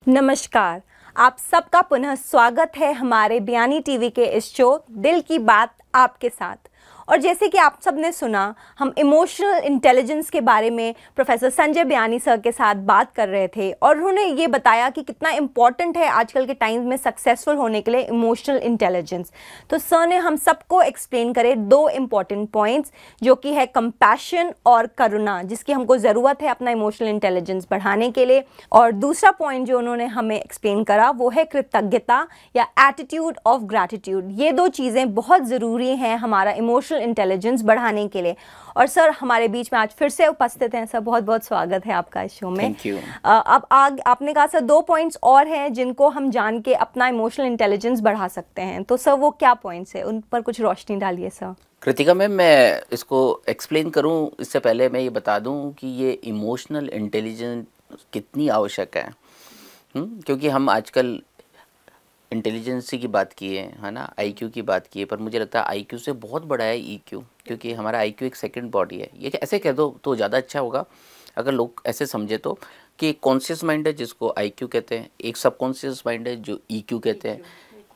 नमस्कार। आप सबका पुनः स्वागत है हमारे बयानी टीवी के इस शो दिल की बात आपके साथ। और जैसे कि आप सब ने सुना, हम इमोशनल इंटेलिजेंस के बारे में प्रोफेसर संजय बयानी सर के साथ बात कर रहे थे और उन्होंने ये बताया कि कितना इम्पॉर्टेंट है आजकल के टाइम में सक्सेसफुल होने के लिए इमोशनल इंटेलिजेंस। तो सर ने हम सबको एक्सप्लेन करे दो इम्पॉर्टेंट पॉइंट्स, जो कि है कंपैशन और करुणा, जिसकी हमको ज़रूरत है अपना इमोशनल इंटेलिजेंस बढ़ाने के लिए। और दूसरा पॉइंट जो उन्होंने हमें एक्सप्लेन करा वो है कृतज्ञता या एटीट्यूड ऑफ ग्रैटिट्यूड। ये दो चीज़ें बहुत ज़रूरी हैं हमारा इमोशनल इंटेलिजेंस बढ़ाने के लिए। और सर हमारे बीच में आज फिर से उपस्थित हैं। सर बहुत बहुत स्वागत है आपका इस शो में। Thank you. अब आपने कहा सर दो पॉइंट्स और हैं जिनको हम जान के अपना इमोशनल इंटेलिजेंस बढ़ा सकते हैं, तो सर वो क्या पॉइंट्स है, उन पर कुछ रोशनी डालिए सर। कृतिका मैम, मैं इसको एक्सप्लेन करूं इससे पहले मैं ये बता दूं कि ये इमोशनल इंटेलिजेंस कितनी आवश्यक है। क्योंकि हम आजकल इंटेलिजेंसी की बात किए है ना, आईक्यू की बात की है, पर मुझे लगता है आईक्यू से बहुत बड़ा है ईक्यू। क्योंकि हमारा आईक्यू एक सेकंड बॉडी है। ये ऐसे कह दो तो ज़्यादा अच्छा होगा अगर लोग ऐसे समझे तो, कि कॉन्शियस माइंड है जिसको आईक्यू कहते हैं, एक सबकॉन्शियस माइंड है जो ईक्यू कहते हैं।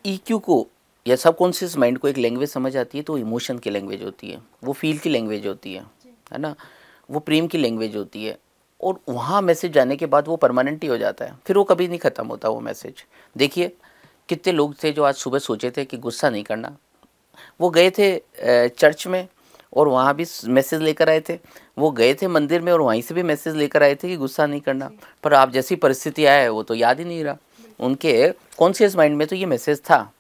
ईक्यू को या सबकॉन्शियस माइंड को एक लैंग्वेज समझ आती है तो इमोशन की लैंग्वेज होती है, वो फील की लैंग्वेज होती है ना, वो प्रेम की लैंग्वेज होती है। और वहाँ मैसेज जाने के बाद वो परमानेंट ही हो जाता है, फिर वो कभी नहीं ख़त्म होता वो मैसेज। देखिए कितने लोग थे जो आज सुबह सोचे थे कि गुस्सा नहीं करना, वो गए थे चर्च में और वहाँ भी मैसेज लेकर आए थे, वो गए थे मंदिर में और वहीं से भी मैसेज लेकर आए थे कि गुस्सा नहीं करना। पर आप जैसी परिस्थिति आए वो तो याद ही नहीं रहा, उनके कॉन्शियस माइंड में तो ये मैसेज था।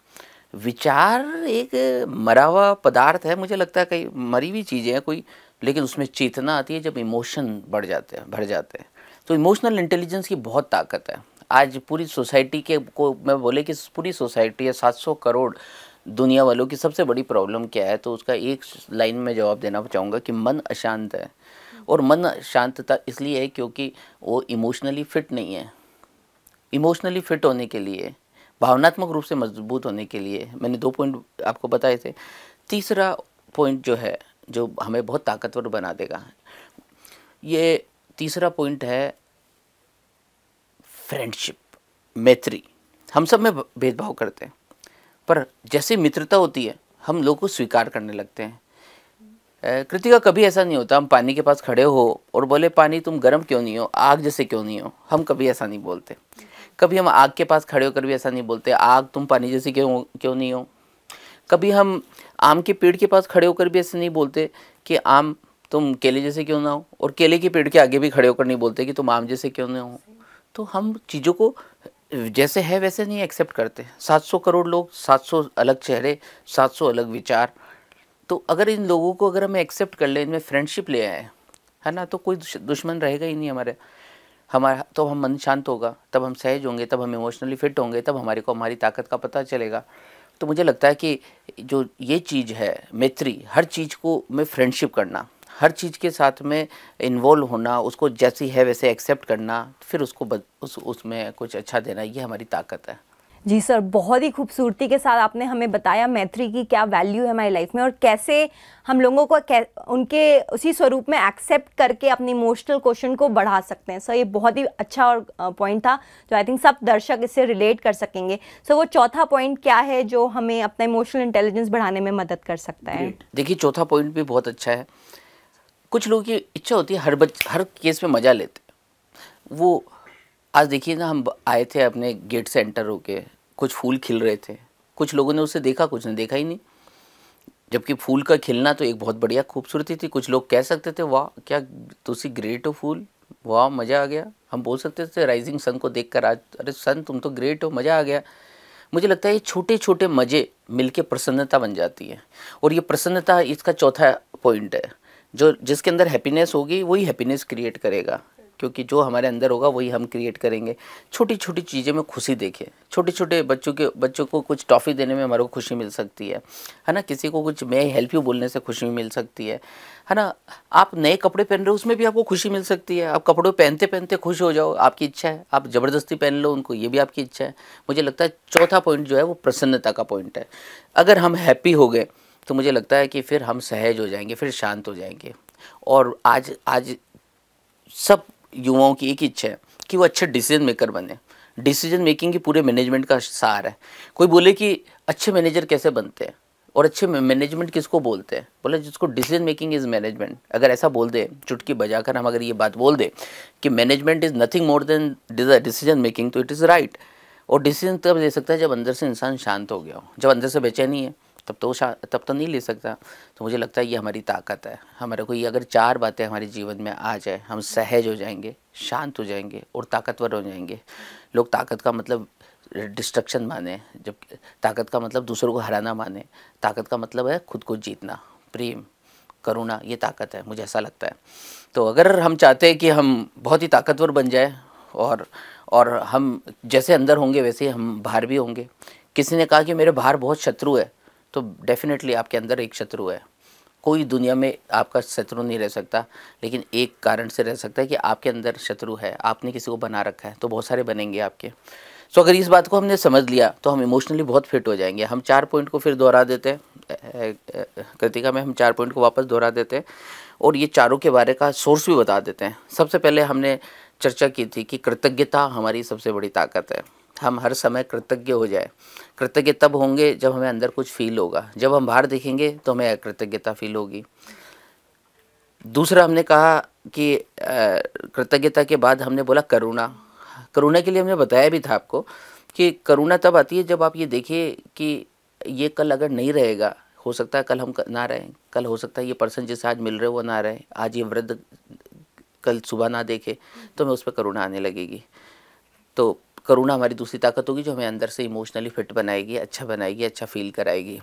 विचार एक मरा हुआ पदार्थ है, मुझे लगता है कई मरी हुई चीज़ें हैं कोई, लेकिन उसमें चेतना आती है जब इमोशन बढ़ जाते हैं, भर जाते हैं। तो इमोशनल इंटेलिजेंस की बहुत ताकत है। आज पूरी सोसाइटी के को मैं बोले कि पूरी सोसाइटी है 700 करोड़ दुनिया वालों की सबसे बड़ी प्रॉब्लम क्या है, तो उसका एक लाइन में जवाब देना चाहूँगा कि मन अशांत है। और मन अशांतता इसलिए है क्योंकि वो इमोशनली फिट नहीं है। इमोशनली फिट होने के लिए, भावनात्मक रूप से मजबूत होने के लिए मैंने 2 पॉइंट आपको बताए थे। तीसरा पॉइंट जो है जो हमें बहुत ताकतवर बना देगा, ये तीसरा पॉइंट है फ्रेंडशिप, मैत्री। हम सब में भेदभाव करते हैं, पर जैसे मित्रता होती है हम लोगों को स्वीकार करने लगते हैं। कृतिका कभी ऐसा नहीं होता हम पानी के पास खड़े हो और बोले पानी तुम गर्म क्यों नहीं हो, आग जैसे क्यों नहीं हो, हम कभी ऐसा नहीं बोलते। कभी हम आग के पास खड़े होकर भी ऐसा नहीं बोलते आग तुम पानी जैसे क्यों नहीं हो। कभी हम आम के पेड़ के पास खड़े होकर भी ऐसे नहीं बोलते कि आम तुम केले जैसे क्यों ना हो, और केले के पेड़ के आगे भी खड़े होकर नहीं बोलते कि तुम आम जैसे क्यों ना हो। तो हम चीज़ों को जैसे है वैसे नहीं एक्सेप्ट करते। 700 करोड़ लोग, 700 अलग चेहरे, 700 अलग विचार। तो अगर इन लोगों को अगर हमें एक्सेप्ट कर ले, इनमें फ्रेंडशिप ले आए है ना, तो कोई दुश्मन रहेगा ही नहीं हमारा। तो हम मन शांत होगा, तब हम सहज होंगे, तब हम इमोशनली फिट होंगे, तब हमारे को हमारी ताकत का पता चलेगा। तो मुझे लगता है कि जो ये चीज़ है मैत्री, हर चीज़ को में फ्रेंडशिप करना, हर चीज़ के साथ में इन्वॉल्व होना, उसको जैसी है वैसे एक्सेप्ट करना, फिर उसको उसमें कुछ अच्छा देना, ये हमारी ताकत है। जी सर, बहुत ही खूबसूरती के साथ आपने हमें बताया मैत्री की क्या वैल्यू है हमारी लाइफ में और कैसे हम लोगों को उनके उसी स्वरूप में एक्सेप्ट करके अपने इमोशनल क्वेश्चन को बढ़ा सकते हैं। सर ये बहुत ही अच्छा और पॉइंट था जो आई थिंक सब दर्शक इससे रिलेट कर सकेंगे। सर वो चौथा पॉइंट क्या है जो हमें अपना इमोशनल इंटेलिजेंस बढ़ाने में मदद कर सकता है? देखिए चौथा पॉइंट भी बहुत अच्छा है। कुछ लोगों की इच्छा होती है हर केस में मज़ा लेते। वो आज देखिए ना, हम आए थे अपने गेट से एंटर होके, कुछ फूल खिल रहे थे, कुछ लोगों ने उसे देखा, कुछ ने देखा ही नहीं। जबकि फूल का खिलना तो एक बहुत बढ़िया खूबसूरती थी। कुछ लोग कह सकते थे वाह क्या तुसी ग्रेट हो फूल, वाह मज़ा आ गया। हम बोल सकते थे राइजिंग सन को देखकर आज, अरे सन तुम तो ग्रेट हो, मज़ा आ गया। मुझे लगता है ये छोटे छोटे मज़े मिलके प्रसन्नता बन जाती है। और ये प्रसन्नता इसका चौथा पॉइंट है। जो जिसके अंदर हैप्पीनेस होगी वही हैप्पीनेस क्रिएट करेगा, क्योंकि जो हमारे अंदर होगा वही हम क्रिएट करेंगे। छोटी छोटी चीज़ें में खुशी देखें। छोटे छोटे बच्चों को कुछ टॉफ़ी देने में हमारे को खुशी मिल सकती है ना। किसी को कुछ मैं हेल्प यू बोलने से खुशी मिल सकती है ना। आप नए कपड़े पहन रहे हो उसमें भी आपको खुशी मिल सकती है। आप कपड़े पहनते पहनते खुश हो जाओ, आपकी इच्छा है। आप ज़बरदस्ती पहन लो उनको, ये भी आपकी इच्छा है। मुझे लगता है चौथा पॉइंट जो है वो प्रसन्नता का पॉइंट है। अगर हम हैप्पी हो गए तो मुझे लगता है कि फिर हम सहज हो जाएंगे, फिर शांत हो जाएंगे। और आज सब युवाओं की एक इच्छा है कि वो अच्छे डिसीजन मेकर बने। डिसीजन मेकिंग की पूरे मैनेजमेंट का सार है। कोई बोले कि अच्छे मैनेजर कैसे बनते हैं और अच्छे मैनेजमेंट किसको बोलते हैं, बोले जिसको डिसीजन मेकिंग इज़ मैनेजमेंट। अगर ऐसा बोल दे, चुटकी बजाकर हम अगर ये बात बोल दे कि management is nothing more than decision making, तो इट इज़ राइट। और डिसीजन तब ले सकता है जब अंदर से इंसान शांत हो गया हो। जब अंदर से बेचैनी है तब तो नहीं ले सकता। तो मुझे लगता है ये हमारी ताकत है। हमारे को ये अगर 4 बातें हमारे जीवन में आ जाए, हम सहज हो जाएंगे, शांत हो जाएंगे और ताकतवर हो जाएंगे। लोग ताकत का मतलब डिस्ट्रक्शन माने, जब ताकत का मतलब दूसरों को हराना माने। ताकत का मतलब है खुद को जीतना, प्रेम, करुणा, ये ताकत है, मुझे ऐसा लगता है। तो अगर हम चाहते हैं कि हम बहुत ही ताकतवर बन जाए और हम जैसे अंदर होंगे वैसे हम बाहर भी होंगे। किसी ने कहा कि मेरे बाहर बहुत शत्रु है, तो डेफिनेटली आपके अंदर एक शत्रु है। कोई दुनिया में आपका शत्रु नहीं रह सकता, लेकिन एक कारण से रह सकता है कि आपके अंदर शत्रु है, आपने किसी को बना रखा है, तो बहुत सारे बनेंगे आपके। सो अगर इस बात को हमने समझ लिया तो हम इमोशनली बहुत फिट हो जाएंगे। हम 4 पॉइंट को फिर दोहरा देते हैं कृतिका में, हम 4 पॉइंट को वापस दोहरा देते हैं और ये चारों के बारे का सोर्स भी बता देते हैं। सबसे पहले हमने चर्चा की थी कि कृतज्ञता हमारी सबसे बड़ी ताकत है। हम हर समय कृतज्ञ हो जाए। कृतज्ञ तब होंगे जब हमें अंदर कुछ फील होगा। जब हम बाहर देखेंगे तो हमें अकृतज्ञता फील होगी। दूसरा हमने कहा कि कृतज्ञता के बाद हमने बोला करुणा। करुणा के लिए हमने बताया भी था आपको कि करुणा तब आती है जब आप ये देखिए कि ये कल अगर नहीं रहेगा, हो सकता है कल हम ना रहें, कल हो सकता है ये पर्सन जिससे आज मिल रहे वो ना रहे, आज ये वृद्ध कल सुबह ना देखे, तो हमें उस पर करुणा आने लगेगी। तो करुणा हमारी दूसरी ताकत होगी जो हमें अंदर से इमोशनली फिट बनाएगी, अच्छा फील कराएगी।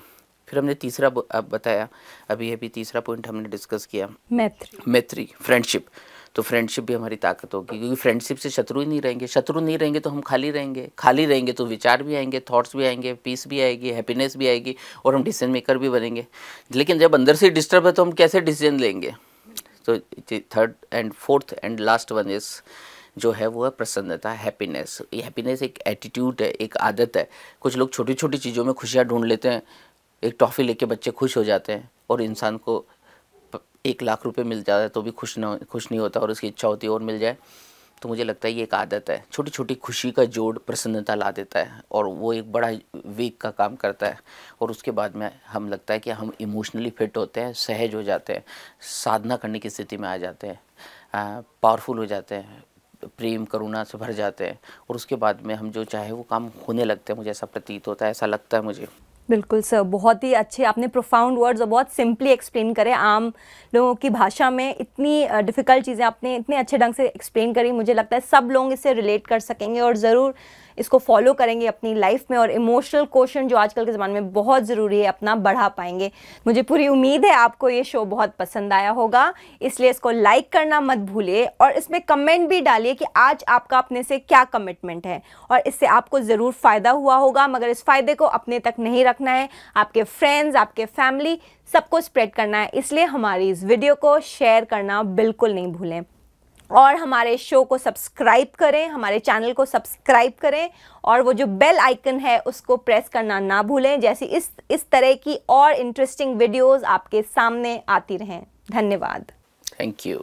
फिर हमने तीसरा बताया, अभी तीसरा पॉइंट हमने डिस्कस किया, मैत्री, फ्रेंडशिप। तो फ्रेंडशिप भी हमारी ताकत होगी, क्योंकि फ्रेंडशिप से शत्रु ही नहीं रहेंगे। शत्रु नहीं रहेंगे तो हम खाली रहेंगे तो विचार भी आएंगे, थॉट्स भी आएंगे, पीस भी आएगी, हैप्पीनेस भी आएगी और हम डिसीजन मेकर भी बनेंगे। लेकिन जब अंदर से डिस्टर्ब है तो हम कैसे डिसीजन लेंगे? तो 3rd and 4th and last one is जो है वो है प्रसन्नता, हैप्पीनेस। ये हैप्पीनेस एक एटीट्यूड है, एक आदत है। कुछ लोग छोटी छोटी चीज़ों में खुशियाँ ढूंढ लेते हैं। एक टॉफ़ी लेके बच्चे खुश हो जाते हैं और इंसान को 1 लाख रुपए मिल जाता है तो भी खुश नहीं होता और उसकी इच्छा होती है और मिल जाए। तो मुझे लगता है ये एक आदत है। छोटी छोटी खुशी का जोड़ प्रसन्नता ला देता है और वो एक बड़ा वेग का काम करता है। और उसके बाद में हम लगता है कि हम इमोशनली फिट होते हैं, सहज हो जाते हैं, साधना करने की स्थिति में आ जाते हैं, पावरफुल हो जाते हैं, प्रेम करुणा से भर जाते हैं और उसके बाद में हम जो चाहे वो काम होने लगते हैं। मुझे ऐसा प्रतीत होता है, ऐसा लगता है मुझे। बिल्कुल सर, बहुत ही अच्छे आपने प्रोफाउंड वर्ड्स और बहुत सिंपली एक्सप्लेन करे। आम लोगों की भाषा में इतनी डिफ़िकल्ट चीज़ें आपने इतने अच्छे ढंग से एक्सप्लेन करी। मुझे लगता है सब लोग इससे रिलेट कर सकेंगे और ज़रूर इसको फॉलो करेंगे अपनी लाइफ में और इमोशनल क्वेश्चन जो आजकल के ज़माने में बहुत ज़रूरी है अपना बढ़ा पाएंगे। मुझे पूरी उम्मीद है आपको ये शो बहुत पसंद आया होगा, इसलिए इसको लाइक करना मत भूलिए और इसमें कमेंट भी डालिए कि आज आपका अपने से क्या कमिटमेंट है और इससे आपको ज़रूर फ़ायदा हुआ होगा। मगर इस फ़ायदे को अपने तक नहीं रखना है, आपके फ्रेंड्स, आपके फैमिली सबको स्प्रेड करना है। इसलिए हमारी इस वीडियो को शेयर करना बिल्कुल नहीं भूलें और हमारे शो को सब्सक्राइब करें, हमारे चैनल को सब्सक्राइब करें और वो जो बेल आइकन है उसको प्रेस करना ना भूलें, जैसी इस तरह की और इंटरेस्टिंग वीडियोस आपके सामने आती रहें। धन्यवाद। Thank you.